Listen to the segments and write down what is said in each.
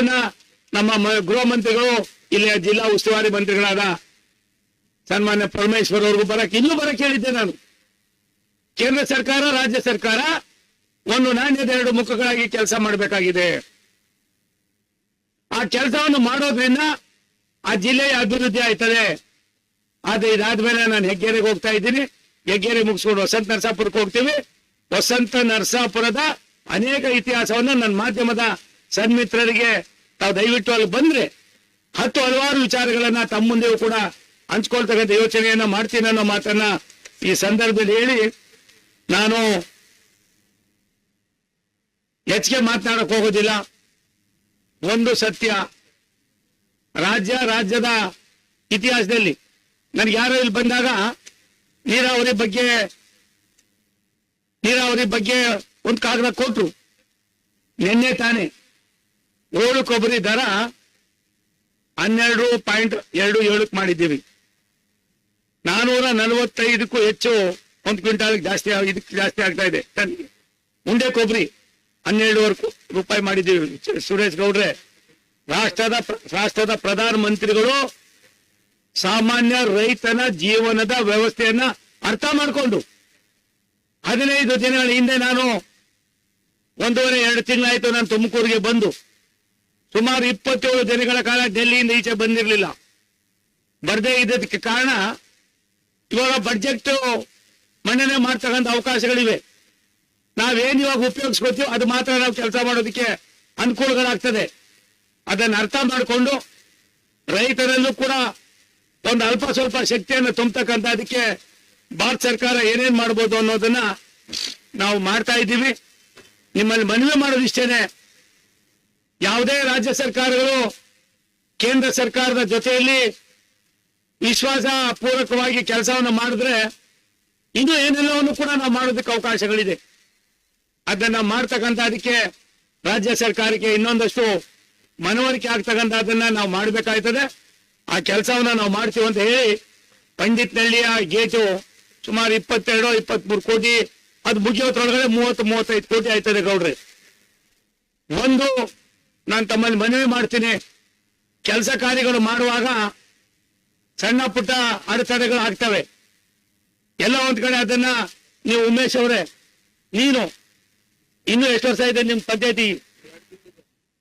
ಮಾತನ್ನ ನಮ್ಮ ಗೃಹ ಮಂತ್ರಿಗಳು ಇಲ್ಲಿ ಜಿಲ್ಲಾ ಉಸ್ತುವಾರಿ ಮಂತ್ರಿಗಳಾದ ಸನ್ಮಾನ್ಯ ಪರಮೇಶ್ವರ್ ಅವ್ರಿಗೂ ಇನ್ನೂ ಬರಕ್ಕೆ ಹೇಳಿದ್ದೆ ನಾನು. ಕೇಂದ್ರ ಸರ್ಕಾರ ರಾಜ್ಯ ಸರ್ಕಾರ ಒಂದು ನಾಣ್ಯದ ಎರಡು ಮುಖಗಳಾಗಿ ಕೆಲಸ ಮಾಡಬೇಕಾಗಿದೆ. ಆ ಕೆಲಸವನ್ನು ಮಾಡೋದ್ರಿಂದ ಆ ಜಿಲ್ಲೆಯ ಅಭಿವೃದ್ಧಿ ಆಯ್ತದೆ. ಆದ್ರೆ ಇದಾದ್ಮೇಲೆ ನಾನು ಹೆಗ್ಗೇರಿಗೆ ಹೋಗ್ತಾ ಇದ್ದೀನಿ. ಹೆಗ್ಗೇರಿ ಮುಗಿಸ್ಕೊಂಡು ವಸಂತ ನರಸಾಪುರಕ್ಕೆ ಹೋಗ್ತೀವಿ. ವಸಂತ ನರಸಾಪುರದ ಅನೇಕ ಇತಿಹಾಸವನ್ನು ನನ್ನ ಮಾಧ್ಯಮದ ಸನ್ಮಿತ್ರರಿಗೆ ತಾವು ದಯವಿಟ್ಟು ಅಲ್ಲಿ ಬಂದ್ರೆ ಹಲವಾರು ವಿಚಾರಗಳನ್ನ ತಮ್ಮ ಮುಂದೆಯೂ ಕೂಡ ಹಂಚ್ಕೊಳ್ತಕ್ಕಂಥ ಯೋಚನೆಯನ್ನ ಮಾಡ್ತೀನಿ ಅನ್ನೋ ಮಾತನ್ನ ಈ ಸಂದರ್ಭದಲ್ಲಿ ಹೇಳಿ ನಾನು ಹೆಚ್ಚಿಗೆ ಮಾತನಾಡಕ್ ಹೋಗೋದಿಲ್ಲ. ಒಂದು ಸತ್ಯ, ರಾಜ್ಯದ ಇತಿಹಾಸದಲ್ಲಿ ನನಗೆ ಯಾರೋ ಇಲ್ಲಿ ಬಂದಾಗ ನೀರಾವರಿ ಬಗ್ಗೆ ಒಂದು ಕಾಗದ ಕೊಟ್ರು. ನಿನ್ನೆ ತಾನೆ ಓಳು ಕೊಬ್ಬರಿ ದರ 12.27 ಮಾಡಿದ್ದೀವಿ. 445ಕ್ಕೂ ಹೆಚ್ಚು ಒಂದು ಕ್ವಿಂಟಾಲ್ಗೆ ಜಾಸ್ತಿ ಆಗ್ತಾ ಇದೆ. ಉಂಡೆ ಕೊಬ್ಬರಿ 12 ರೂಪಾಯಿ ಮಾಡಿದ್ದೀವಿ. ಸುರೇಶ್ ಗೌಡ್ರೆ, ರಾಷ್ಟ್ರದ ಪ್ರಧಾನ ಮಂತ್ರಿಗಳು ಸಾಮಾನ್ಯ ರೈತನ ಜೀವನದ ವ್ಯವಸ್ಥೆಯನ್ನ ಅರ್ಥ ಮಾಡಿಕೊಂಡು 15 ದಿನಗಳ ಹಿಂದೆ ನಾನು 1.5-2 ತಿಂಗಳಾಯ್ತು ನಾನು ತುಮಕೂರಿಗೆ ಬಂದು ಸುಮಾರು 27 ದಿನಗಳ ಕಾಲ ಡೆಲ್ಲಿಯಿಂದ ಈಚೆ ಬಂದಿರಲಿಲ್ಲ. ಬರ್ದೇ ಇದ್ದದಕ್ಕೆ ಕಾರಣ ಇವಾಗ ಬಡ್ಜೆಟ್ ಮಂಡನೆ ಮಾಡ್ತಕ್ಕಂಥ ಅವಕಾಶಗಳಿವೆ. ನಾವೇನು ಇವಾಗ ಉಪಯೋಗಿಸ್ಕೋತೀವೋ ಅದು ಮಾತ್ರ ನಾವು ಕೆಲಸ ಮಾಡೋದಕ್ಕೆ ಅನುಕೂಲಗಳಾಗ್ತದೆ. ಅದನ್ನು ಅರ್ಥ ಮಾಡಿಕೊಂಡು ರೈತರಲ್ಲೂ ಕೂಡ ಒಂದು ಅಲ್ಪ ಸ್ವಲ್ಪ ಶಕ್ತಿಯನ್ನು ತುಂಬತಕ್ಕಂಥ ಅದಕ್ಕೆ ಭಾರತ ಸರ್ಕಾರ ಏನೇನ್ ಮಾಡ್ಬೋದು ಅನ್ನೋದನ್ನ ನಾವು ಮಾಡ್ತಾ ಇದ್ದೀವಿ. ನಿಮ್ಮಲ್ಲಿ ಮನವಿ ಮಾಡೋದಿಷ್ಟೇನೆ, ಯಾವುದೇ ರಾಜ್ಯ ಸರ್ಕಾರಗಳು ಕೇಂದ್ರ ಸರ್ಕಾರದ ಜೊತೆಯಲ್ಲಿ ವಿಶ್ವಾಸ ಪೂರ್ವಕವಾಗಿ ಕೆಲಸವನ್ನು ಮಾಡಿದ್ರೆ ಇನ್ನೂ ಏನೆಲ್ಲವನ್ನು ಕೂಡ ನಾವು ಮಾಡೋದಕ್ಕೆ ಅವಕಾಶಗಳಿದೆ. ಅದನ್ನ ಮಾಡ್ತಕ್ಕಂಥ ಅದಕ್ಕೆ ರಾಜ್ಯ ಸರ್ಕಾರಕ್ಕೆ ಇನ್ನೊಂದಷ್ಟು ಮನವರಿಕೆ ಆಗ್ತಕ್ಕಂಥದ್ದನ್ನ ನಾವು ಮಾಡಬೇಕಾಯ್ತದೆ. ಆ ಕೆಲಸವನ್ನ ನಾವು ಮಾಡ್ತೀವಿ ಅಂತ ಹೇಳಿ ಪಂಡಿತ್ನಳ್ಳಿಯ ಗೇಟು ಸುಮಾರು 22-23 ಕೋಟಿ, ಅದು ಮುಗಿಯೋದ್ರೊಳಗಡೆ 30-35 ಕೋಟಿ ಆಯ್ತದೆ ಗೌಡ್ರೆ. ಒಂದು ನಾನು ತಮ್ಮಲ್ಲಿ ಮನವಿ ಮಾಡ್ತೀನಿ, ಕೆಲಸ ಕಾರ್ಯಗಳು ಮಾಡುವಾಗ ಸಣ್ಣ ಪುಟ್ಟ ಅಡೆತಡೆಗಳು ಆಗ್ತವೆ. ಎಲ್ಲ ಒಂದ್ ಕಡೆ ಅದನ್ನ ನೀವು ಉಮೇಶ್ ಅವರೇ, ನೀನು ಇನ್ನು ಎಷ್ಟು ವರ್ಷ ಇದೆ ನಿಮ್ ಪದ್ಧತಿ?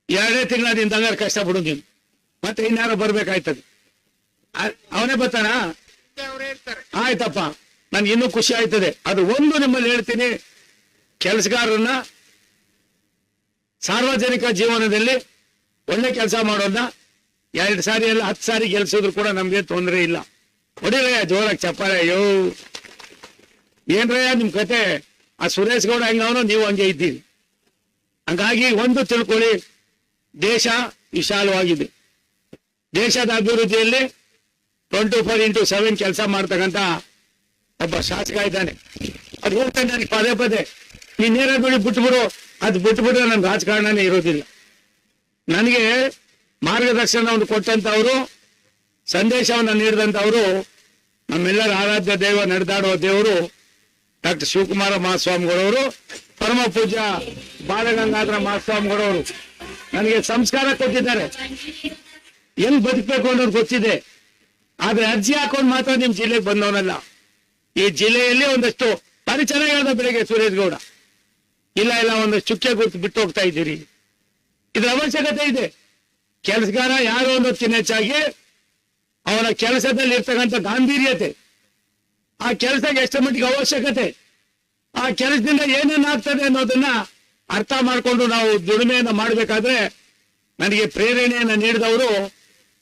2 ತಿಂಗಳದಿಂದ ಹಂಗಾರೆ ಕಷ್ಟಪಡು ನೀನು, ಮತ್ತೆ ಇನ್ಯಾರೋ ಬರ್ಬೇಕಾಯ್ತದೆ. ಅವನೇ ಬರ್ತಾನ? ಆಯ್ತಪ್ಪ, ನನ್ಗೆ ಇನ್ನೂ ಖುಷಿ ಆಯ್ತದೆ. ಅದು ಒಂದು ನಿಮ್ಮಲ್ಲಿ ಹೇಳ್ತೀನಿ, ಕೆಲಸಗಾರರನ್ನ ಸಾರ್ವಜನಿಕ ಜೀವನದಲ್ಲಿ ಒಳ್ಳೆ ಕೆಲಸ ಮಾಡೋದನ್ನ 2 ಸಾರಿ ಎಲ್ಲ 10 ಸಾರಿ ಗೆಲ್ಸಿದ್ರು ಕೂಡ ನಮ್ಗೆ ತೊಂದರೆ ಇಲ್ಲ. ಹೊಡಿರಯ್ಯ ಜೋರಾಗಿ ಚಪ್ಪಾಳೆ. ಅಯ್ಯೋ ಏನ್ರಯ್ಯ ನಿಮ್ ಕತೆ? ಆ ಸುರೇಶ್ ಗೌಡ ಹೆಂಗವನೋ ನೀವು ಹಂಗೆ ಇದ್ದೀವಿ. ಹಂಗಾಗಿ ಒಂದು ತಿಳ್ಕೊಳ್ಳಿ, ದೇಶ ವಿಶಾಲವಾಗಿದೆ. ದೇಶದ ಅಭಿವೃದ್ಧಿಯಲ್ಲಿ 24x7 ಕೆಲಸ ಮಾಡ್ತಕ್ಕಂಥ ಒಬ್ಬ ಶಾಸಕ ಇದ್ದಾನೆ. ಅದು ಹೇಳ್ತಾನೆ ನನಗೆ ಪದೇ ನೀನ್ ನೇರ ಬಿಟ್ಬಿಡು, ಅದು ಬಿಟ್ಬಿಟ್ರೆ ನನ್ ರಾಜಕಾರಣನೇ ಇರೋದಿಲ್ಲ. ನನಗೆ ಮಾರ್ಗದರ್ಶನವನ್ನು ಕೊಟ್ಟಂತವ್ರು, ಸಂದೇಶವನ್ನು ನೀಡಿದಂತವ್ರು, ನಮ್ಮೆಲ್ಲರ ಆರಾಧ್ಯ ದೈವ, ನಡೆದಾಡುವ ದೇವರು ಡಾಕ್ಟರ್ ಶಿವಕುಮಾರ ಮಹಾಸ್ವಾಮಿಗಳವರು, ಪರಮ ಪೂಜ್ಯ ಬಾಲಗಂಗಾಧರ ಮಹಾಸ್ವಾಮಿಗಳವರು ನನಗೆ ಸಂಸ್ಕಾರ ಕೊಟ್ಟಿದ್ದಾರೆ. ಹೆಂಗ್ ಬದುಕಬೇಕು ಅನ್ನೋದು ಗೊತ್ತಿದೆ. ಆದ್ರೆ ಅರ್ಜಿ ಹಾಕೊಂಡು ಮಾತ್ರ ನಿಮ್ ಜಿಲ್ಲೆಗೆ ಬಂದವನಲ್ಲ. ಈ ಜಿಲ್ಲೆಯಲ್ಲಿ ಒಂದಷ್ಟು ಬಾರಿ ಚೆನ್ನಾಗಿ ಹೇಳ್ದ ಬೆಳಿಗ್ಗೆ ಸುರೇಶ್ ಗೌಡ, ಇಲ್ಲ ಒಂದಷ್ಟು ಚುಕ್ಕೆ ಗುರ್ತು ಬಿಟ್ಟು ಹೋಗ್ತಾ ಇದ್ದೀರಿ. ಇದ್ರ ಅವಶ್ಯಕತೆ ಇದೆ. ಕೆಲಸಗಾರ ಯಾರು ಅನ್ನೋದಕ್ಕಿಂತ ಹೆಚ್ಚಾಗಿ ಅವನ ಕೆಲಸದಲ್ಲಿ ಇರ್ತಕ್ಕಂಥ ಗಾಂಭೀರ್ಯತೆ, ಆ ಕೆಲಸಕ್ಕೆ ಎಷ್ಟು ಮಟ್ಟಿಗೆ ಅವಶ್ಯಕತೆ, ಆ ಕೆಲಸದಿಂದ ಏನೇನಾಗ್ತದೆ ಅನ್ನೋದನ್ನ ಅರ್ಥ ಮಾಡಿಕೊಂಡು ನಾವು ದುಡಿಮೆಯನ್ನ ಮಾಡಬೇಕಾದ್ರೆ ನನಗೆ ಪ್ರೇರಣೆಯನ್ನ ನೀಡಿದವರು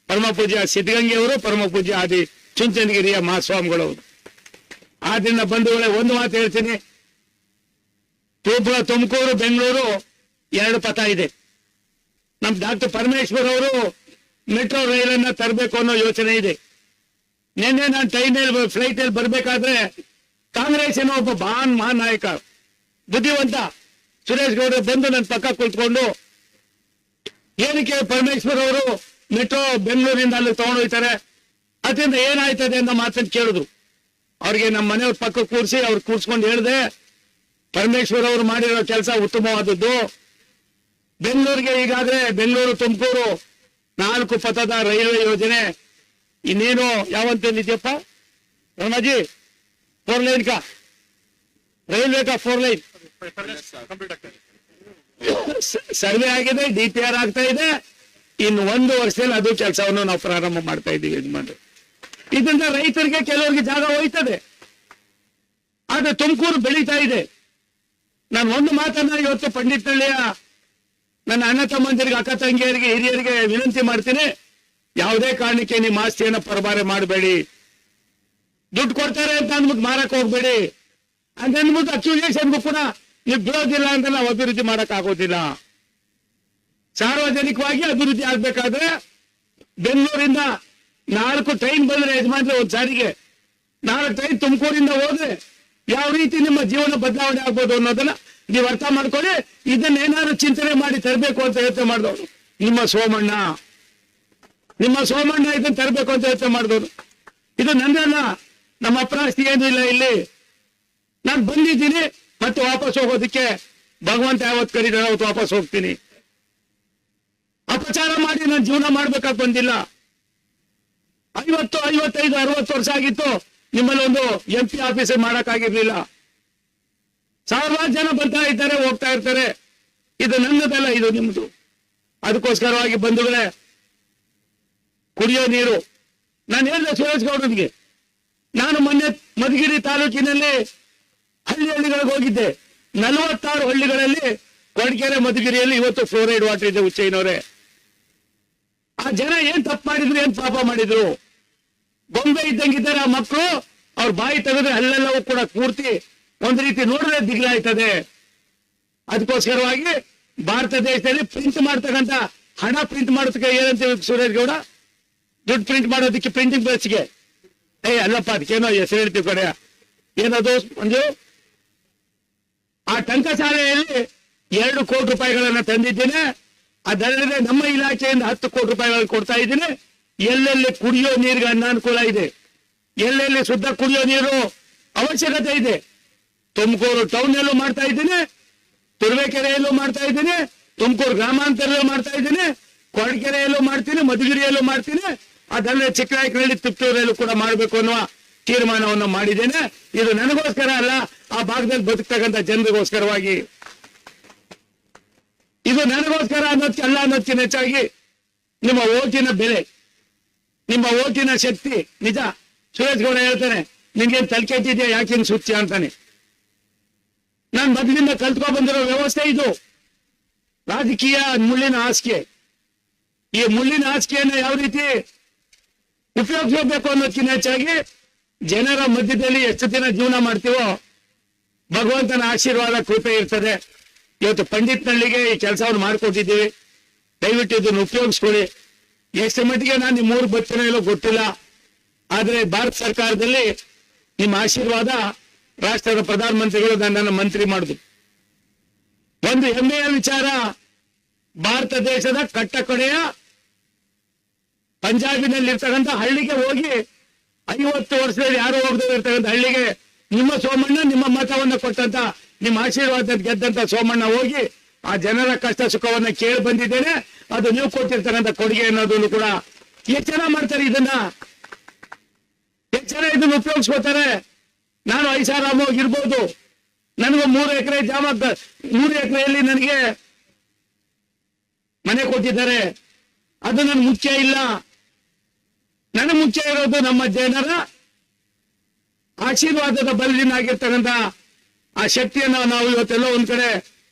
ಪರಮ ಪೂಜ್ಯ ಸಿದ್ಧಗಂಗೆಯವರು, ಪರಮ ಪೂಜ್ಯ ಆದಿ ಚುಂಚನಗಿರಿಯ ಮಹಾಸ್ವಾಮಿಗಳವರು. ಆದ್ರಿಂದ ಬಂಧುಗಳೇ, ಒಂದು ಮಾತು ಹೇಳ್ತೀನಿ, ತುಮಕೂರು ಬೆಂಗಳೂರು 2 ಪಥ ಇದೆ. ನಮ್ ಡಾಕ್ಟರ್ ಪರಮೇಶ್ವರ್ ಅವರು ಮೆಟ್ರೋ ರೈಲನ್ನ ತರಬೇಕು ಅನ್ನೋ ಯೋಚನೆ ಇದೆ. ನಿನ್ನೆ ನಾನು ಫ್ಲೈಟ್ ಅಲ್ಲಿ ಬರ್ಬೇಕಾದ್ರೆ ಕಾಂಗ್ರೆಸ್ಸಿನ ಒಬ್ಬ ಮಹಾನ್ ನಾಯಕ, ಬುದ್ಧಿವಂತ ಸುರೇಶ್ ಗೌಡ ಬಂದು ನನ್ನ ಪಕ್ಕ ಕುಳಿತುಕೊಂಡು, ಏನಕ್ಕೆ ಪರಮೇಶ್ವರ್ ಅವರು ಮೆಟ್ರೋ ಬೆಂಗಳೂರಿಂದ ಅಲ್ಲಿ ತಗೊಂಡೋಗ್ತಾರೆ, ಅದರಿಂದ ಏನಾಯ್ತದೆ ಅನ್ನೋ ಮಾತನ್ನು ಕೇಳಿದ್ರು. ಅವ್ರಿಗೆ ನಮ್ಮ ಮನೆಯವ್ರ ಪಕ್ಕ ಕೂರಿಸಿ ಅವ್ರು ಕೂರ್ಸ್ಕೊಂಡು ಹೇಳಿದೆ, ಪರಮೇಶ್ವರ್ ಅವರು ಮಾಡಿರೋ ಕೆಲಸ ಉತ್ತಮವಾದದ್ದು, ಬೆಂಗಳೂರಿಗೆ ಈಗಾಗಲೇ ಬೆಂಗಳೂರು ತುಮಕೂರು 4 ಪಥದ ರೈಲ್ವೆ ಯೋಜನೆ ಇನ್ನೇನು ಯಾವಂತಿದ್ಯಪ್ಪ ರಮಾಜಿ 4 ಲೈನ್ ಕಾ ರೈಲ್ವೆ ಕಾ 4 ಲೈನ್ ಸರ್ವೆ ಆಗಿದೆ, DPR ಆಗ್ತಾ ಇದೆ. ಇನ್ನು 1 ವರ್ಷದಲ್ಲಿ ಅದು ಕೆಲಸವನ್ನು ನಾವು ಪ್ರಾರಂಭ ಮಾಡ್ತಾ ಇದ್ದೀವಿ ಯಜಮಾನ್ರು. ಇದರಿಂದ ರೈತರಿಗೆ ಕೆಲವರಿಗೆ ಜಾಗ ಹೋಯ್ತದೆ, ಆದ್ರೆ ತುಮಕೂರು ಬೆಳೀತಾ ಇದೆ. ನಾನು ಒಂದು ಮಾತನ್ನ ಇವತ್ತು ಪಂಡಿತನಹಳ್ಳಿಯ ನನ್ನ ಅಣ್ಣ ತಮ್ಮಂದಿರಿಗೆ, ಅಕ್ಕ ತಂಗಿಯರಿಗೆ, ಹಿರಿಯರಿಗೆ ವಿನಂತಿ ಮಾಡ್ತೀನಿ. ಯಾವುದೇ ಕಾರಣಕ್ಕೆ ನಿಮ್ಮ ಆಸ್ತಿಯನ್ನ ಪರಬಾರೆ ಮಾಡಬೇಡಿ. ದುಡ್ಡು ಕೊಡ್ತಾರೆ ಅಂತ ಅಂದ್ಬಿಟ್ಟು ಮಾರಕ್ ಹೋಗ್ಬೇಡಿ. ಅಂದ್ಬಿಟ್ಟು ಅಕ್ಯುಸೇಷನ್ಗೂ ಕೂಡ ನೀವು ಬಿಡೋದಿಲ್ಲ ಅಂತ ನಾವು ಅಭಿವೃದ್ಧಿ ಮಾಡಕ್ ಆಗೋದಿಲ್ಲ. ಸಾರ್ವಜನಿಕವಾಗಿ ಅಭಿವೃದ್ಧಿ ಆಗ್ಬೇಕಾದ್ರೆ ಬೆಂಗಳೂರಿಂದ 4 ಟ್ರೈನ್ ಬಂದ್ರೆ ಯಜಮಾನ್ರೆ ಒಂದ್ ಸಾರಿಗೆ 4 ಟ್ರೈನ್ ತುಮಕೂರಿಂದ ಹೋದ್ರೆ ಯಾವ ರೀತಿ ನಿಮ್ಮ ಜೀವನ ಬದಲಾವಣೆ ಆಗ್ಬೋದು ಅನ್ನೋದನ್ನ ನೀವು ಅರ್ಥ ಮಾಡ್ಕೊಳ್ಳಿ. ಇದನ್ನೇನಾದ್ರು ಚಿಂತನೆ ಮಾಡಿ ತರಬೇಕು ಅಂತ ಯೋಚನೆ ಮಾಡಿದವರು ನಿಮ್ಮ ಸೋಮಣ್ಣ ಇದನ್ನ ತರಬೇಕು ಅಂತ ಯೋಚನೆ ಮಾಡಿದವರು. ಇದು ನನ್ನಲ್ಲ, ನಮ್ಮ ಅಪ್ರಾಸ್ತಿ ಏನೂ ಇಲ್ಲ ಇಲ್ಲಿ. ನಾನು ಬಂದಿದ್ದೀನಿ, ಮತ್ತೆ ವಾಪಸ್ ಹೋಗೋದಕ್ಕೆ ಭಗವಂತ ಯಾವತ್ತು ಕರೀತಾರೆ ಅವತ್ತು ವಾಪಸ್ ಹೋಗ್ತೀನಿ. ಅಪಚಾರ ಮಾಡಿ ನಾನು ಜೀವನ ಮಾಡ್ಬೇಕಾಗಿ ಬಂದಿಲ್ಲ. 50, 55, 60 ವರ್ಷ ಆಗಿತ್ತು ನಿಮ್ಮಲ್ಲಿ ಒಂದು MP ಆಫೀಸ್ ಮಾಡಕ್ಕಾಗಿರ್ಲಿಲ್ಲ. 1000 ಜನ ಬರ್ತಾ ಇರ್ತಾರೆ, ಹೋಗ್ತಾ ಇರ್ತಾರೆ. ಇದು ನನ್ನದಲ್ಲ, ಇದು ನಿಮ್ದು. ಅದಕ್ಕೋಸ್ಕರವಾಗಿ ಬಂಧುಗಳೇ, ಕುಡಿಯೋ ನೀರು ನಾನು ಹೇಳಿದೆ ಸುರೇಶ್ ಗೌಡನಿಗೆ, ನಾನು ಮೊನ್ನೆ ಮಧುಗಿರಿ ತಾಲೂಕಿನಲ್ಲಿ ಹಳ್ಳಿಗಳಿಗೆ ಹೋಗಿದ್ದೆ. 46 ಹಳ್ಳಿಗಳಲ್ಲಿ ಕೊಡಗೆರೆ ಮಧುಗಿರಿಯಲ್ಲಿ ಇವತ್ತು ಫ್ಲೋರೈಡ್ ವಾಟರ್ ಇದೆ. ಹುಚ್ಚಯ್ಯನವರೇ, ಆ ಜನ ಏನ್ ತಪ್ಪು ಮಾಡಿದ್ರು, ಏನ್ ಪಾಪ ಮಾಡಿದ್ರು? ಗೊಂಬೆ ಇದ್ದಂಗಿದ್ದಾರೆ ಆ ಮಕ್ಕಳು. ಅವ್ರ ಬಾಯಿ ತೆಗೆದ್ರೆ ಅಲ್ಲೆಲ್ಲವೂ ಕೂಡ ಪೂರ್ತಿ ಒಂದ್ ರೀತಿ ನೋಡಿದ್ರೆ ದಿಗ್ಲಾಯ್ತದೆ. ಅದಕ್ಕೋಸ್ಕರವಾಗಿ ಭಾರತ ದೇಶದಲ್ಲಿ ಪ್ರಿಂಟ್ ಮಾಡ್ತಕ್ಕಂಥ ಹಣ ಪ್ರಿಂಟ್ ಮಾಡೋದಕ್ಕೆ ಏನಂತೀವಿ ಸುರೇಶ್ ಗೌಡ? ದುಡ್ಡು ಪ್ರಿಂಟ್ ಮಾಡೋದಕ್ಕೆ ಪ್ರಿಂಟಿಂಗ್ ಪ್ರೆಸ್ಗೆ ಅಲ್ಲಪ್ಪ, ಅದಕ್ಕೇನೋ ಹೆಸರು ಹೇಳ್ತೀವಿ ಕಡೆ. ಏನದು ಒಂದು ಆ ಟಂಕಶಾಲೆಯಲ್ಲಿ 2 ಕೋಟಿ ರೂಪಾಯಿಗಳನ್ನ ತಂದಿದ್ದೇನೆ. ಅದಲ್ಲದೆ ನಮ್ಮ ಇಲಾಖೆಯಿಂದ 10 ಕೋಟಿ ರೂಪಾಯಿಗಳನ್ನು ಕೊಡ್ತಾ ಇದ್ದೀನಿ. ಎಲ್ಲೆಲ್ಲಿ ಕುಡಿಯೋ ನೀರಿಗೆ ಅನಾನುಕೂಲ ಇದೆ, ಎಲ್ಲೆಲ್ಲಿ ಶುದ್ಧ ಕುಡಿಯೋ ನೀರು ಅವಶ್ಯಕತೆ ಇದೆ, ತುಮಕೂರು ಟೌನ್ ಅಲ್ಲೂ ಮಾಡ್ತಾ ಇದ್ದೀನಿ, ತುರುವೇಕೆರೆಯಲ್ಲೂ ಮಾಡ್ತಾ ಇದ್ದೀನಿ, ತುಮಕೂರು ಗ್ರಾಮಾಂತರಲ್ಲೂ ಮಾಡ್ತಾ ಇದ್ದೀನಿ, ಕೊರಟಗೆರೆಯಲ್ಲೂ ಮಾಡ್ತೀನಿ, ಮಧುಗಿರಿಯಲ್ಲೂ ಮಾಡ್ತೀನಿ. ಅದಲ್ಲದೆ ಚಿಕ್ಕನಾಯಕನಹಳ್ಳಿ, ತಿಪ್ಟೂರಲ್ಲೂ ಕೂಡ ಮಾಡಬೇಕು ಅನ್ನುವ ತೀರ್ಮಾನವನ್ನು ಮಾಡಿದ್ದೇನೆ. ಇದು ನನಗೋಸ್ಕರ ಅಲ್ಲ, ಆ ಭಾಗದಲ್ಲಿ ಬದುಕ್ತಕ್ಕಂಥ ಜನರಿಗೋಸ್ಕರವಾಗಿ. ಇದು ನನಗೋಸ್ಕರ ಅನ್ನೋದಕ್ಕೆಲ್ಲ ಅನ್ನೋದಕ್ಕಿಂತ ಹೆಚ್ಚಾಗಿ ನಿಮ್ಮ ಓಟಿನ ಬೆಲೆ, ನಿಮ್ಮ ಓಟಿನ ಶಕ್ತಿ. ನಿಜ ಸುರೇಶ್ ಗೌಡ ಹೇಳ್ತಾನೆ, ನಿನ್ಗೇನ್ ತಲೆಕೆಟ್ಟಿದ್ಯಾ, ಯಾಕೆ ಹಿಂಗ್ ಸುತ್ತಿ ಅಂತಾನೆ. ನಾನು ಮೊದಲಿಂದ ಕಲ್ತ್ಕೊ ಬಂದಿರೋ ವ್ಯವಸ್ಥೆ ಇದು. ರಾಜಕೀಯ ಮುಳ್ಳಿನ ಹಾಸಿಗೆ. ಈ ಮುಳ್ಳಿನ ಹಾಸಿಗೆಯನ್ನ ಯಾವ ರೀತಿ ಉಪಯೋಗಿಸಬೇಕು ಅನ್ನೋದಕ್ಕಿಂತ ಹೆಚ್ಚಾಗಿ ಜನರ ಮಧ್ಯದಲ್ಲಿ ಎಷ್ಟು ದಿನ ಜೀವನ ಮಾಡ್ತೀವೋ ಭಗವಂತನ ಆಶೀರ್ವಾದ ಕೃಪೆ ಇರ್ತದೆ. ಇವತ್ತು ಪಂಡಿತನಹಳ್ಳಿಗೆ ಈ ಕೆಲಸವನ್ನು ಮಾಡಿಕೊಟ್ಟಿದ್ದೀವಿ. ದಯವಿಟ್ಟು ಇದನ್ನು ಉಪಯೋಗಿಸ್ಕೊಳ್ಳಿ. ಎಷ್ಟು ಮಟ್ಟಿಗೆ ನಾನು ನಿಮ್ಮ ಊರು ಬರ್ತೀನೋ ಇಲ್ಲೋ ಗೊತ್ತಿಲ್ಲ, ಆದ್ರೆ ಭಾರತ ಸರ್ಕಾರದಲ್ಲಿ ನಿಮ್ಮ ಆಶೀರ್ವಾದ, ರಾಷ್ಟ್ರದ ಪ್ರಧಾನಮಂತ್ರಿಗಳು ನನ್ನನ್ನು ಮಂತ್ರಿ ಮಾಡಿದ್ರು. ಒಂದು ಹೆಮ್ಮೆಯ ವಿಚಾರ, ಭಾರತ ದೇಶದ ಕಟ್ಟ ಕಡೆಯ ಪಂಜಾಬಿನಲ್ಲಿರ್ತಕ್ಕಂಥ ಹಳ್ಳಿಗೆ ಹೋಗಿ 50 ವರ್ಷದಲ್ಲಿ ಯಾರು ಹೋಗದೇ ಇರ್ತಕ್ಕಂಥ ಹಳ್ಳಿಗೆ ನಿಮ್ಮ ಸೋಮಣ್ಣ, ನಿಮ್ಮ ಮತವನ್ನ ಕೊಟ್ಟಂತ, ನಿಮ್ಮ ಆಶೀರ್ವಾದ ಗೆದ್ದಂತ ಸೋಮಣ್ಣ ಹೋಗಿ ಆ ಜನರ ಕಷ್ಟ ಸುಖವನ್ನ ಕೇಳಿ ಬಂದಿದ್ದೇನೆ. ಅದು ನೀವು ಕೊಟ್ಟಿರ್ತಕ್ಕಂಥ ಕೊಡುಗೆ ಅನ್ನೋದನ್ನು ಕೂಡ ಎಷ್ಟು ಜನ ಮಾಡ್ತಾರೆ, ಇದನ್ನ ಎಷ್ಟು ಜನ ಇದನ್ನ ಉಪಯೋಗಿಸ್ಕೋತಾರೆ. ನಾನು ಐಷಾರಾಮ್ ಹೋಗಿರ್ಬೋದು, ನನಗೂ 3 ಎಕರೆ ಜಾಮ, 3 ಎಕರೆಯಲ್ಲಿ ನನಗೆ ಮನೆ ಕೊಟ್ಟಿದ್ದಾರೆ. ಅದು ನನ್ ಮುಖ್ಯ ಇಲ್ಲ. ನನಗೆ ಮುಖ್ಯ ಇರೋದು ನಮ್ಮ ಜನರ ಆಶೀರ್ವಾದದ ಬಲದಿಂದ ಆಗಿರ್ತಕ್ಕಂಥ ಆ ಶಕ್ತಿಯನ್ನು ನಾವು ಇವತ್ತೆಲ್ಲೋ ಒಂದ್ ಕಡೆ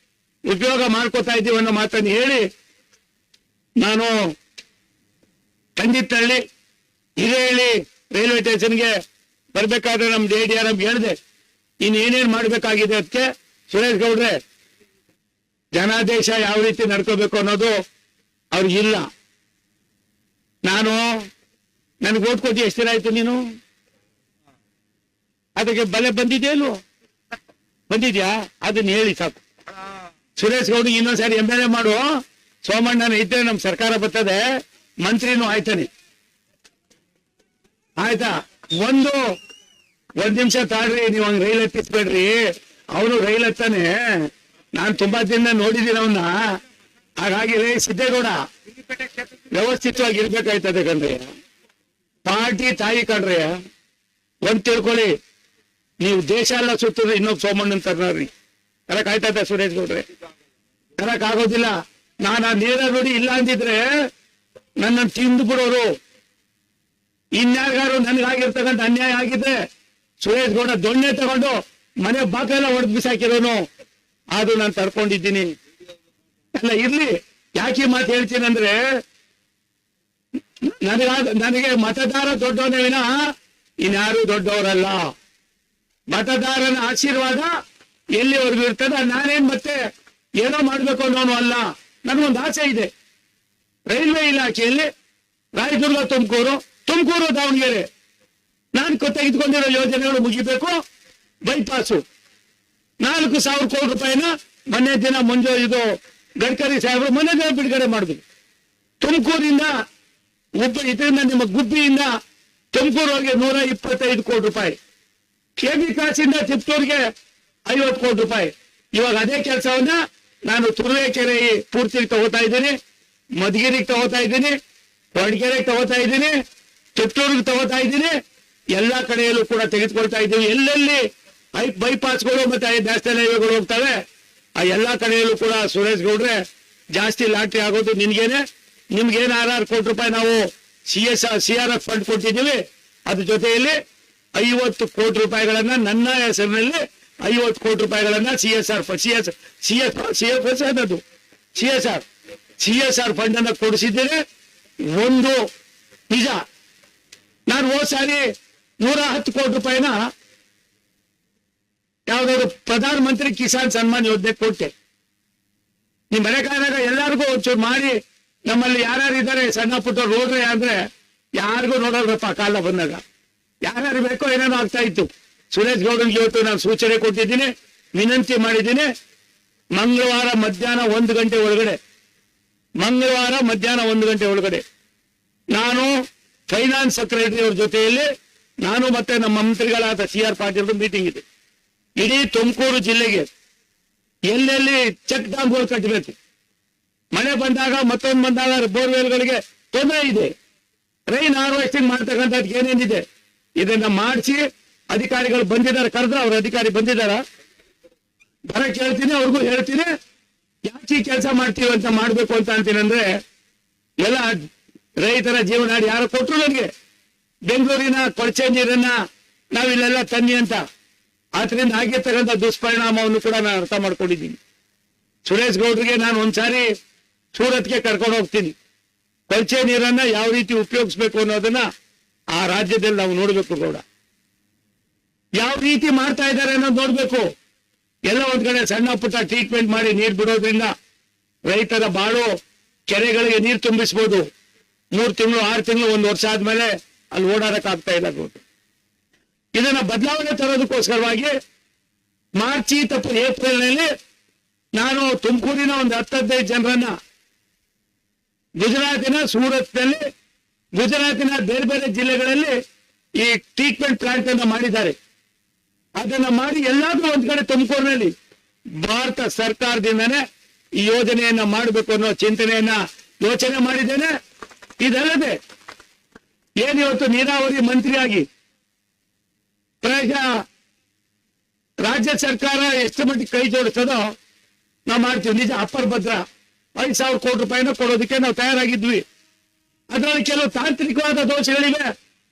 ಉಪಯೋಗ ಮಾಡ್ಕೋತಾ ಇದ್ದೀವಿ ಅನ್ನೋ ಮಾತನ್ನು ಹೇಳಿ, ನಾನು ಪಂಡಿತನಹಳ್ಳಿ ಹಿರೇಹಳ್ಳಿ ರೈಲ್ವೆ ಸ್ಟೇಷನ್ಗೆ ಬರ್ಬೇಕಾದ್ರೆ ನಮ್ DDRM ಹೇಳಿದೆ, ಇನ್ನೇನೇನ್ ಮಾಡ್ಬೇಕಾಗಿದೆ ಅದಕ್ಕೆ. ಸುರೇಶ್ ಗೌಡ್ರೆ, ಜನಾದೇಶ ಯಾವ ರೀತಿ ನಡ್ಕೋಬೇಕು ಅನ್ನೋದು ಅವ್ರಿಗಿಲ್ಲ. ನನಗೆ ಓಟ್ ಕೊಟ್ಟು ಎಷ್ಟು ದಿನ ಆಯ್ತು? ನೀನು ಅದಕ್ಕೆ ಬಲೆ ಬಂದಿದೆಯಲ್ವೋ? ಬಂದಿದ್ಯಾ? ಅದನ್ನ ಹೇಳಿ ಸಾಕು. ಸುರೇಶ್ ಗೌಡ ಇನ್ನೊಂದ್ಸಾರಿ MLA ಮಾಡು. ಸೋಮಣ್ಣನ ಇದ್ರೆ ನಮ್ ಸರ್ಕಾರ ಬರ್ತದೆ, ಮಂತ್ರಿನೂ ಆಯ್ತಾನೆ. ಆಯ್ತಾ? ಒಂದ್ ನಿಮಿಷ ತಾಳ್ರಿ, ನೀವು ಹಂಗ್ ರೈಲ್ ಹತ್ತಿಸ್ಬೇಡ್ರಿ. ಅವನು ರೈಲ್ ಹತ್ತಾನೆ. ನಾನ್ ತುಂಬಾ ದಿನ ನೋಡಿದ್ದೀನಿ ಅವನ್ನ. ಹಾಗಾಗಿ ಸಿದ್ದೇಗೌಡ ವ್ಯವಸ್ಥಿತವಾಗಿ ಇರ್ಬೇಕಾಯ್ತದೆ ಕಣ್ರಿ. ಪಾರ್ಟಿ ತಾಯಿ ಕಣ್ರಿ. ಒಂದ್ ತಿಳ್ಕೊಳ್ಳಿ, ನೀವು ದೇಶ ಎಲ್ಲ ಸುತ್ತಿದ್ರೆ ಇನ್ನೊಬ್ಬ ಸೋಮಣ್ಣನ್ ತರ್ನಾರ್ರಿ. ಕರಕ್ ಆಯ್ತದೆ ಸುರೇಶ್ ಗೌಡ್ರೆ? ಕರಕ್ ಆಗೋದಿಲ್ಲ. ನಾನು ಆ ನೇರ ನೋಡಿ ಇಲ್ಲ ಅಂದಿದ್ರೆ ನನ್ನನ್ನು ತಿಂದು ಬಿಡೋರು. ಇನ್ಯಾರಿಗಾರು ನನ್ಗಾಗಿರ್ತಕ್ಕಂಥ ಅನ್ಯಾಯ ಆಗಿದ್ರೆ ಸುರೇಶ್ ಗೌಡ ದೊಣ್ಣೆ ತಗೊಂಡು ಮನೆ ಬಾಕೆಲ್ಲ ಹೊಡೆದ್ ಬಿಸಾಕಿರೋನು. ಅದು ನಾನು ತಡ್ಕೊಂಡಿದ್ದೀನಿ. ಎಲ್ಲ ಇರ್ಲಿ. ಯಾಕೆ ಮಾತು ಹೇಳ್ತೀನಿ ಅಂದ್ರೆ, ನನಗೆ ಮತದಾರ ದೊಡ್ಡವನೇ ವಿನಃ ಇನ್ಯಾರು ದೊಡ್ಡವರಲ್ಲ. ಮತದಾರನ ಆಶೀರ್ವಾದ ಎಲ್ಲಿವರೆಗೂ ಇರ್ತದ. ನಾನೇನ್ ಮತ್ತೆ ಏನೋ ಮಾಡ್ಬೇಕು ಅನ್ನೋನು ಅಲ್ಲ. ನನಗೊಂದು ಆಸೆ ಇದೆ. ರೈಲ್ವೆ ಇಲಾಖೆಯಲ್ಲಿ ರಾಯದುರ್ಗ ತುಮಕೂರು ದಾವಣಗೆರೆ ನಾನು ತೆಗೆದುಕೊಂಡಿರೋ ಯೋಜನೆಗಳು ಮುಗಿಬೇಕು. ಬೈಪಾಸು 4,000 ಕೋಟಿ ರೂಪಾಯಿನ ಮೊನ್ನೆ ದಿನ ಇದು ಗಡ್ಕರಿ ಸಾಹೇಬರು ಮೊನ್ನೆ ದಿನ ಬಿಡುಗಡೆ ಮಾಡಿದ್ರು. ತುಮಕೂರಿಂದ ಇದರಿಂದ ನಿಮ್ಮ ಗುಬ್ಬಿಯಿಂದ ತುಮಕೂರಿಗೆ 125 ಕೋಟಿ ರೂಪಾಯಿ, ಕೆಬಿ ಕಾಸಿಂದ ತಿಪ್ಟೂರಿಗೆ 50 ಕೋಟಿ ರೂಪಾಯಿ. ಇವಾಗ ಅದೇ ಕೆಲಸವನ್ನ ನಾನು ತುರುವೇಕೆರೆ ಪೂರ್ತಿಗೆ ತಗೋತಾ ಇದ್ದೀನಿ, ಮಧುಗಿರಿಗೆ ತಗೋತಾ ಇದ್ದೀನಿ, ಹೊರಡ್ಕೆರೆಗೆ ತಗೋತಾ ಇದ್ದೀನಿ, ತಿಪ್ಟೂರಿಗೆ ತಗೋತಾ ಇದ್ದೀನಿ. ಎಲ್ಲಾ ಕಡೆಯಲ್ಲೂ ಕೂಡ ತೆಗೆದುಕೊಳ್ತಾ ಇದ್ದೀವಿ. ಎಲ್ಲೆಲ್ಲಿ ಬೈಪಾಸ್ಗಳು ಮತ್ತೆ ನ್ಯಾಷನಲ್ ಹೈವೇಗಳು ಹೋಗ್ತವೆ ಆ ಎಲ್ಲಾ ಕಡೆಯಲ್ಲೂ ಕೂಡ ಸುರೇಶ್ ಗೌಡ್ರೆ ಜಾಸ್ತಿ ಲಾಟ್ರಿ ಆಗೋದು ನಿನ್ಗೇನೆ. ನಿಮ್ಗೇನು 6 ಕೋಟಿ ರೂಪಾಯಿ ನಾವು CRF ಫಂಡ್ ಕೊಟ್ಟಿದ್ದೀವಿ. ಅದ್ರ ಜೊತೆಯಲ್ಲಿ 50 ಕೋಟಿ ರೂಪಾಯಿಗಳನ್ನ ನನ್ನ ಹೆಸರಿನಲ್ಲಿ 50 ಕೋಟಿ ರೂಪಾಯಿಗಳನ್ನ CSR ಫಂಡ್ ಅನ್ನ ಕೊಡಿಸಿದ್ದೇನೆ. ಒಂದು ನಿಜ, ನಾನು ಹೋದ ಸಾರಿ 110 ಕೋಟಿ ರೂಪಾಯಿನ ಯಾವ್ದಾದ್ರು ಪ್ರಧಾನ ಮಂತ್ರಿ ಕಿಸಾನ್ ಸನ್ಮಾನ್ ಯೋಜನೆ ಕೊಟ್ಟೆ. ನಿಮ್ ಮನೆಗಾರಾಗ ಎಲ್ಲರಿಗೂ ಒಂಚೂರು ಮಾಡಿ, ನಮ್ಮಲ್ಲಿ ಯಾರ್ಯಾರು ಇದ್ದಾರೆ ಸಣ್ಣ ಪುಟ್ಟ ರೋಡ್ರೆ ಅಂದ್ರೆ ಯಾರಿಗೂ ನೋಡೋದ್ರಪ್ಪ. ಕಾಲ ಬಂದಾಗ ಯಾರ್ಯಾರು ಬೇಕೋ ಏನೇನೋ ಆಗ್ತಾ ಇತ್ತು. ಸುರೇಶ್ ಗೌಡನ್ಗೆ ಇವತ್ತು ನಾನು ಸೂಚನೆ ಕೊಟ್ಟಿದ್ದೀನಿ, ವಿನಂತಿ ಮಾಡಿದ್ದೀನಿ. ಮಂಗಳವಾರ ಮಧ್ಯಾಹ್ನ 1 ಗಂಟೆ ಒಳಗಡೆ ನಾನು ಫೈನಾನ್ಸ್ ಸೆಕ್ರೆಟರಿ ಅವ್ರ ಜೊತೆಯಲ್ಲಿ ನಾನು ಮತ್ತೆ ನಮ್ಮ ಮಂತ್ರಿಗಳಾದ CR ಪಾಟೀಲ್ ಮೀಟಿಂಗ್ ಇದೆ. ಇಡೀ ತುಮಕೂರು ಜಿಲ್ಲೆಗೆ ಎಲ್ಲೆಲ್ಲಿ ಚೆಕ್ ಡ್ಯಾಮ್ಗಳು ಕಟ್ಟಬೇಕು, ಮಳೆ ಬಂದಾಗ ಮತ್ತೊಂದು ಬಂದಾಗ ಬೋರ್ವೆಲ್ಗಳಿಗೆ ತೊಂದರೆ ಇದೆ, ರೈನ್ ಹಾರ್ವೆಸ್ಟಿಂಗ್ ಮಾಡ್ತಕ್ಕಂಥದ್ದು ಏನೇನಿದೆ ಇದನ್ನ ಮಾಡಿಸಿ ಅಧಿಕಾರಿಗಳು ಬಂದಿದ್ದಾರೆ. ಕರೆದ್ರೆ ಅವ್ರ ಅಧಿಕಾರಿ ಬಂದಿದ್ದಾರ ಬರಕ್ಕೆ ಹೇಳ್ತೀನಿ, ಅವ್ರಿಗೂ ಹೇಳ್ತೀನಿ. ಯಾಕೆ ಕೆಲಸ ಮಾಡ್ತೀವಿ ಅಂತ ಮಾಡ್ಬೇಕು ಅಂತ ಅಂತೀನಿ ಅಂದ್ರೆ, ಎಲ್ಲ ರೈತರ ಜೀವನಾಡಿ ಯಾರು ಕೊಟ್ರು ನನಗೆ ಬೆಂಗಳೂರಿನ ಕೊಳಚೆ ನೀರನ್ನ ನಾವಿಲ್ಲೆಲ್ಲ ತನ್ನಿ ಅಂತ. ಆದ್ರಿಂದ ಆಗಿರ್ತಕ್ಕಂಥ ದುಷ್ಪರಿಣಾಮವನ್ನು ಕೂಡ ನಾನು ಅರ್ಥ ಮಾಡ್ಕೊಂಡಿದ್ದೀನಿ. ಸುರೇಶ್ ಗೌಡ್ರಿಗೆ ನಾನು ಒಂದ್ಸಾರಿ ಸೂರತ್ಗೆ ಕರ್ಕೊಂಡು ಹೋಗ್ತೀನಿ. ಕೊಳಚೆ ನೀರನ್ನ ಯಾವ ರೀತಿ ಉಪಯೋಗಿಸ್ಬೇಕು ಅನ್ನೋದನ್ನ ಆ ರಾಜ್ಯದಲ್ಲಿ ನಾವು ನೋಡ್ಬೇಕು. ಗೌಡ ಯಾವ ರೀತಿ ಮಾಡ್ತಾ ಇದ್ದಾರೆ ಅನ್ನೋದು ನೋಡ್ಬೇಕು. ಎಲ್ಲ ಒಂದ್ ಕಡೆ ಸಣ್ಣ ಪುಟ್ಟ ಟ್ರೀಟ್ಮೆಂಟ್ ಮಾಡಿ ನೀರು ಬಿಡೋದ್ರಿಂದ ರೈತರ ಬಾಳು ಕೆರೆಗಳಿಗೆ ನೀರು ತುಂಬಿಸ್ಬೋದು. 3 ತಿಂಗಳು 6 ತಿಂಗಳು 1 ವರ್ಷ ಆದ್ಮೇಲೆ ಅಲ್ಲಿ ಓಡಾಡಕ್ ಆಗ್ತಾ ಇಲ್ಲ. ಇದನ್ನ ಬದಲಾವಣೆ ತರೋದಕ್ಕೋಸ್ಕರವಾಗಿ ಏಪ್ರಿಲ್ನಲ್ಲಿ ನಾನು ತುಮಕೂರಿನ ಒಂದು 10-15 ಜನರನ್ನ ಗುಜರಾತಿನ ಸೂರತ್ನಲ್ಲಿ, ಗುಜರಾತಿನ ಬೇರೆ ಬೇರೆ ಜಿಲ್ಲೆಗಳಲ್ಲಿ ಈ ಟ್ರೀಟ್ಮೆಂಟ್ ಪ್ಲಾಂಟ್ ಅನ್ನ ಮಾಡಿದ್ದಾರೆ. ಅದನ್ನ ಮಾಡಿ ಎಲ್ಲಾದ್ರೂ ಒಂದ್ ಕಡೆ ತುಮಕೂರಿನಲ್ಲಿ ಭಾರತ ಸರ್ಕಾರದಿಂದನೇ ಈ ಯೋಜನೆಯನ್ನ ಮಾಡಬೇಕು ಅನ್ನೋ ಯೋಚನೆ ಮಾಡಿದ್ದೇನೆ. ಇದಲ್ಲದೆ ಏನಿವತ್ತು ನೀರಾವರಿ ಮಂತ್ರಿಯಾಗಿ ಪ್ರಾಯಶಃ ರಾಜ್ಯ ಸರ್ಕಾರ ಎಷ್ಟು ಮಟ್ಟಿಗೆ ಕೈ ಜೋಡಿಸ್ತದೋ ನಾವು ಮಾಡ್ತೀವಿ. ನಿಜ, ಅಪ್ಪರ್ ಭದ್ರಾ 5,000 ಕೋಟಿ ರೂಪಾಯಿನ ಕೊಡೋದಕ್ಕೆ ನಾವು ತಯಾರಾಗಿದ್ವಿ. ಅದರಲ್ಲಿ ಕೆಲವು ತಾಂತ್ರಿಕವಾದ ದೋಷಗಳಿವೆ,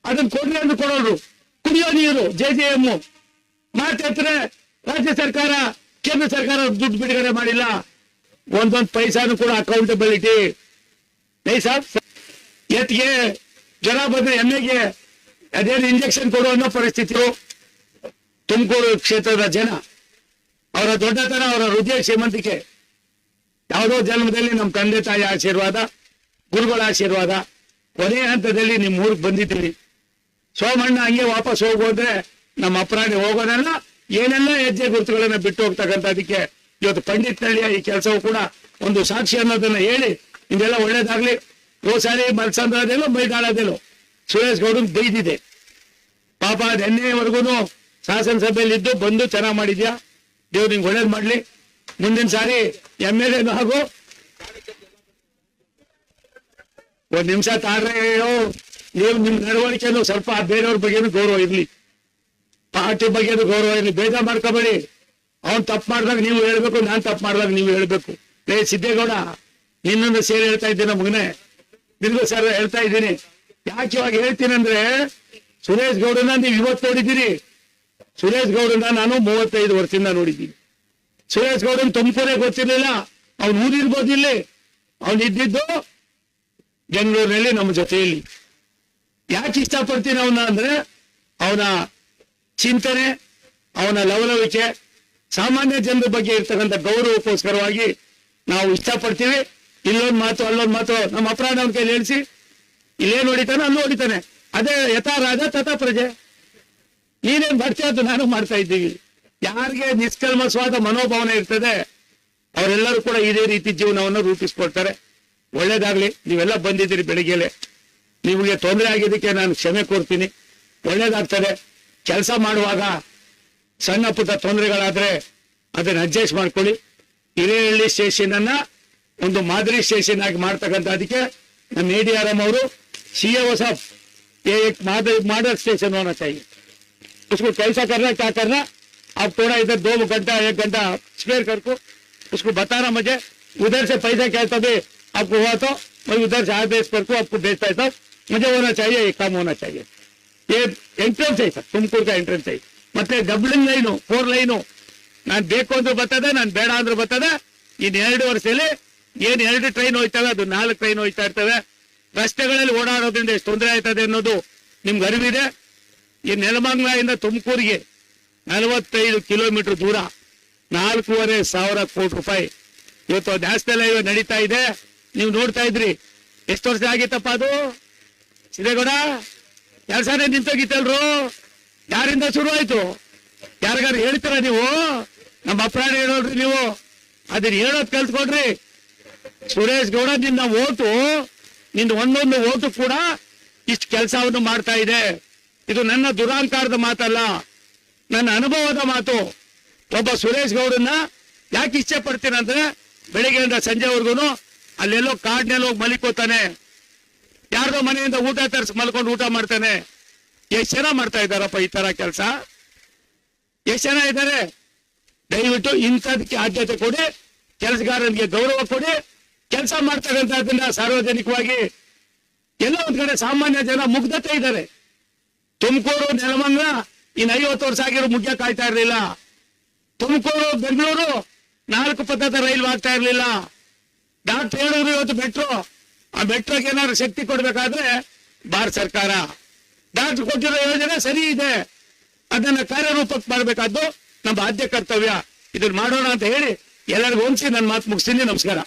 ಅದನ್ನ ಕೊಡ್ರಿ ಅಂತ ಕೊಡೋರು. ಕುಡಿಯೋ ನೀರು JJM ಮಾತಾಡ್ತಾರೆ. ರಾಜ್ಯ ಸರ್ಕಾರ ಕೇಂದ್ರ ಸರ್ಕಾರ ದುಡ್ಡು ಬಿಡುಗಡೆ ಮಾಡಿಲ್ಲ. ಒಂದೊಂದು ಪೈಸಾನು ಕೂಡ ಅಕೌಂಟಬಿಲಿಟಿ ಎತ್ಗೆ ಜ್ವರ ಬಂದ್ರೆ ಎಮ್ಮೆಗೆ ಅದೇನು ಇಂಜೆಕ್ಷನ್ ಕೊಡು ಅನ್ನೋ ಪರಿಸ್ಥಿತಿ. ತುಮಕೂರು ಕ್ಷೇತ್ರದ ಜನ ಅವರ ದೊಡ್ಡತನ, ಅವರ ಹೃದಯ ಶ್ರೀಮಂತಿಕೆ, ಯಾವುದೋ ಜನ್ಮದಲ್ಲಿ ನಮ್ಮ ತಂದೆ ತಾಯಿ ಆಶೀರ್ವಾದ, ಗುರುಗಳ ಆಶೀರ್ವಾದ, ಕೊನೆಯ ಹಂತದಲ್ಲಿ ನಿಮ್ಮ ಊರಿಗೆ ಬಂದಿದ್ದೀವಿ. ಸೋಮಣ್ಣ ಹಂಗೆ ವಾಪಸ್ ಹೋಗೋದ್ರೆ ನಮ್ಮ ಅಪರಾಧಿ ಹೋಗೋದಲ್ಲ, ಏನೆಲ್ಲ ಹೆಜ್ಜೆ ಗುರುತುಗಳನ್ನ ಬಿಟ್ಟು ಹೋಗ್ತಕ್ಕಂಥದಕ್ಕೆ ಇವತ್ತು ಪಂಡಿತನಹಳ್ಳಿಯ ಈ ಕೆಲಸವು ಕೂಡ ಒಂದು ಸಾಕ್ಷಿ ಅನ್ನೋದನ್ನ ಹೇಳಿ ಇದೆಲ್ಲ ಒಳ್ಳೇದಾಗ್ಲಿ. ಸಾರಿ ಮಲ್ಸಂದ್ರದೇಲೋ ಬೈದಾಳದೇಲೋ ಸುರೇಶ್ ಗೌಡನ್ ಬೈದಿದೆ ಪಾಪ. ಅದು ಎಣ್ಣೆವರೆಗೂ ಶಾಸನಸಭೆಯಲ್ಲಿ ಇದ್ದು ಬಂದು ಚೆನ್ನಾಗಿ ಮಾಡಿದ್ಯಾ, ದೇವ್ರು ನಿಂಗೆ ಒಳ್ಳೇದು ಮಾಡ್ಲಿ. ಮುಂದಿನ ಸಾರಿ MLA ಆಗು, ಒಂದ್ ನಿಮಿಷ ತಾಳ್ರೆ. ನೀವು ನಿಮ್ ನಡವಳಿಕೆನು ಸ್ವಲ್ಪ ಬೇರೆಯವ್ರ ಬಗ್ಗೆನೂ ಗೌರವ ಇರ್ಲಿ, ಪಾರ್ಟಿ ಬಗ್ಗೆನೂ ಗೌರವ ಇರ್ಲಿ. ಬೇಜಾರ್ ಮಾಡ್ಕೋಬೇಡಿ. ಅವ್ನ್ ತಪ್ಪು ಮಾಡಿದಾಗ ನೀವು ಹೇಳ್ಬೇಕು, ನಾನ್ ತಪ್ಪು ಮಾಡಿದಾಗ ನೀವು ಹೇಳ್ಬೇಕು. ಸಿದ್ದೇಗೌಡ, ನಿನ್ನನ್ನು ಸೇರಿ ಹೇಳ್ತಾ ಇದ್ದೀನಿ ಮಗನೇ, ನಿನ್ಗೂ ಸರ್ ಹೇಳ್ತಾ ಇದ್ದೀನಿ. ಯಾಕೆ ಇವಾಗ ಹೇಳ್ತೀನಿ ಅಂದ್ರೆ, ಸುರೇಶ್ ಗೌಡನ ನೀವು ಇವತ್ತು ನೋಡಿದ್ದೀರಿ. ಸುರೇಶ್ ಗೌಡನ ನಾನು 35 ವರ್ಷದಿಂದ ನೋಡಿದ್ದೀನಿ. ಸುರೇಶ್ ಗೌಡನ್ ತುಮಕೂರೇ ಗೊತ್ತಿರ್ಲಿಲ್ಲ. ಅವ್ನು ಊರಿರ್ಬೋದು ಇಲ್ಲಿ, ಅವ್ನು ಇದ್ದಿದ್ದು ಬೆಂಗಳೂರಿನಲ್ಲಿ ನಮ್ಮ ಜೊತೆಯಲ್ಲಿ. ಯಾಕೆ ಇಷ್ಟಪಡ್ತೀನಿ ಅವನ ಅಂದ್ರೆ, ಅವನ ಚಿಂತನೆ, ಅವನ ಲವಲವಿಕೆ, ಸಾಮಾನ್ಯ ಜನರ ಬಗ್ಗೆ ಇರ್ತಕ್ಕಂಥ ಗೌರವಕ್ಕೋಸ್ಕರವಾಗಿ ನಾವು ಇಷ್ಟಪಡ್ತೀವಿ. ಇಲ್ಲೊಂದು ಮಾತು ಅಲ್ಲೊಂದು ಮಾತು ನಮ್ಮ ಅಪರಾಧ ಅವನ ಕೈಲಿ ಹೇಳಿಸಿ, ಇಲ್ಲೇನು ಹೊಡಿತಾನೆ ಅಲ್ಲೂ ಹೊಡಿತಾನೆ. ಅದೇ ಯಥಾ ರಾಜ ತಥಾ ಪ್ರಜೆ. ನೀನೇನ್ ಮಾಡ್ತೀಯ ಅದು ನಾನು ಮಾಡ್ತಾ ಇದ್ದೀವಿ. ಯಾರಿಗೆ ನಿಷ್ಕಲ್ಮಸವಾದ ಮನೋಭಾವನೆ ಇರ್ತದೆ ಅವರೆಲ್ಲರೂ ಕೂಡ ಇದೇ ರೀತಿ ಜೀವನವನ್ನು ರೂಪಿಸ್ಕೊಳ್ತಾರೆ. ಒಳ್ಳೇದಾಗ್ಲಿ. ನೀವೆಲ್ಲ ಬಂದಿದ್ದೀರಿ ಬೆಳಿಗ್ಗೆಲೆ, ನಿಮಗೆ ತೊಂದರೆ ಆಗಿದ್ದಕ್ಕೆ ನಾನು ಕ್ಷಮೆ ಕೋರ್ತೀನಿ. ಒಳ್ಳೇದಾಗ್ತದೆ. ಕೆಲಸ ಮಾಡುವಾಗ ಸಣ್ಣ ಪುಟ್ಟ ತೊಂದರೆಗಳಾದ್ರೆ ಅದನ್ನ ಅಡ್ಜಸ್ಟ್ ಮಾಡ್ಕೊಳ್ಳಿ. ಹಿರೇಹಳ್ಳಿ ಸ್ಟೇಷನ್ ಅನ್ನ ಒಂದು ಮಾದರಿ ಸ್ಟೇಷನ್ ಆಗಿ ಮಾಡ್ತಕ್ಕಂಥದಕ್ಕೆ ನಮ್ಮ ADRM ಅವರು CA साहब ये एक मॉडल स्टेशन होना चाहिए. उसको कैसा करना क्या करना, आप थोड़ा इधर 2 घंटा 1 घंटा स्पेयर करको उसको बताना मुझे. उधर से पैसा क्या तभी आपको हुआ तो मैं उधर से आदेश करको आपको भेजता है. तब मुझे होना चाहिए, ये काम होना चाहिए. ये एंट्रेंस है सर, तुमकूर का एंट्रेंस है. ಮತ್ತೆ ಡಬ್ಲಿಂಗ್ ಲೈನು 4 ಲೈನು ನಾನು ಬೇಕು ಅಂದ್ರೂ ಬರ್ತದೆ, ನಾನು ಬೇಡ ಅಂದ್ರೂ ಬರ್ತದೆ. ಇನ್ 2 ವರ್ಷದಲ್ಲಿ ಏನ್ 2 ಟ್ರೈನ್ ಹೋಯ್ತವೆ, ಅದು 4 ಟ್ರೈನ್ ಹೋಯ್ತಾ ಇರ್ತವೆ. ರಸ್ತೆಗಳಲ್ಲಿ ಓಡಾಡೋದ್ರಿಂದ ಎಷ್ಟು ತೊಂದರೆ ಆಯ್ತದೆ ಅನ್ನೋದು ನಿಮ್ಗೆ ಅರಿವಿದೆ. ಈ ನೆಲಮಂಗಲದಿಂದ ತುಮಕೂರಿಗೆ 45 ಕಿಲೋಮೀಟರ್ ದೂರ 4,500 ಕೋಟಿ ರೂಪಾಯಿ ಇವತ್ತು ನ್ಯಾಷನಲ್ ಹೈವೇ ನಡೀತಾ ಇದೆ. ನೀವು ನೋಡ್ತಾ ಇದ್ರಿ. ಎಷ್ಟು ವರ್ಷ ಆಗಿತ್ತಪ್ಪ ಅದು ಸಿದ್ದೇಗೌಡ? ಕೆಲಸನೇ ನಿಂತೋಗಿತ್ತಲ್ರು. ಯಾರಿಂದ ಶುರು ಆಯ್ತು? ಯಾರಿಗಾರು ಹೇಳ್ತೀರ ನೀವು? ನಮ್ಮ ಅಪರಾಧ ಹೇಳೋಡ್ರಿ ನೀವು. ಅದನ್ನ ಹೇಳೋದ್ ಕಲ್ತ್ಕೊಡ್ರಿ. ಸುರೇಶ್ ಗೌಡ, ನಿನ್ನ ಓಟು, ನಿನ್ನ ಒಂದೊಂದು ಓಟು ಕೂಡ ಇಷ್ಟು ಕೆಲಸವನ್ನು ಮಾಡ್ತಾ ಇದೆ. ಇದು ನನ್ನ ದುರಾಂಕಾರದ ಮಾತಲ್ಲ, ನನ್ನ ಅನುಭವದ ಮಾತು. ಒಬ್ಬ ಸುರೇಶ್ ಗೌಡನ್ನ ಯಾಕೆ ಇಚ್ಛೆ ಪಡ್ತೀನಂದ್ರೆ, ಬೆಳಿಗ್ಗೆಯಿಂದ ಸಂಜೆವರೆಗೂ ಅಲ್ಲೆಲ್ಲೋ ಕಾಡ್ನೆಲ್ಲ ಹೋಗಿ ಮಲಿಕೋತಾನೆ, ಯಾರ್ದೋ ಮನೆಯಿಂದ ಊಟ ತರಿಸಿ ಮಲ್ಕೊಂಡು ಊಟ ಮಾಡ್ತಾನೆ. ಎಷ್ಟು ಜನ ಮಾಡ್ತಾ ಇದ್ದಾರಪ್ಪ ಈ ತರ ಕೆಲಸ? ಎಷ್ಟು ಜನ ಇದ್ದಾರೆ? ದಯವಿಟ್ಟು ಇಂಥದಕ್ಕೆ ಆದ್ಯತೆ ಕೊಡಿ, ಕೆಲಸಗಾರನಿಗೆ ಗೌರವ ಕೊಡಿ. ಕೆಲಸ ಮಾಡ್ತಕ್ಕಂಥದ್ದನ್ನ ಸಾರ್ವಜನಿಕವಾಗಿ ಎಲ್ಲ ಒಂದ್ ಕಡೆ ಸಾಮಾನ್ಯ ಜನ ಮುಗ್ಧತೆ ಇದ್ದಾರೆ. ತುಮಕೂರು ನೆಲಮಂಗಲ ಇನ್ನು 50 ವರ್ಷ ಆಗಿರೋ ಮುಖ್ಯ ಕಾಯ್ತಾ ಇರಲಿಲ್ಲ. ತುಮಕೂರು ಬೆಂಗಳೂರು 4 ಪಥದ ರೈಲು ಆಗ್ತಾ ಇರಲಿಲ್ಲ. ಡಾಕ್ಟರ್ ಹೇಳಿದ್ರು ಇವತ್ತು ಮೆಟ್ರೋ, ಆ ಮೆಟ್ರೋಗೆ ಏನಾದ್ರು ಶಕ್ತಿ ಕೊಡ್ಬೇಕಾದ್ರೆ ಭಾರತ ಸರ್ಕಾರ ಡಾಕ್ಟರ್ ಕೊಟ್ಟಿರೋ ಯೋಜನೆ ಸರಿ ಇದೆ, ಅದನ್ನ ಕಾರ್ಯರೂಪಕ್ಕೆ ಮಾಡಬೇಕಾದ್ದು ನಮ್ಮ ಆದ್ಯ ಕರ್ತವ್ಯ. ಇದನ್ನ ಮಾಡೋಣ ಅಂತ ಹೇಳಿ ಎಲ್ಲರಿಗೂ ಹೊಂದಿಸಿ ನನ್ನ ಮಾತು ಮುಗಿಸ್ತೀನಿ. ನಮಸ್ಕಾರ.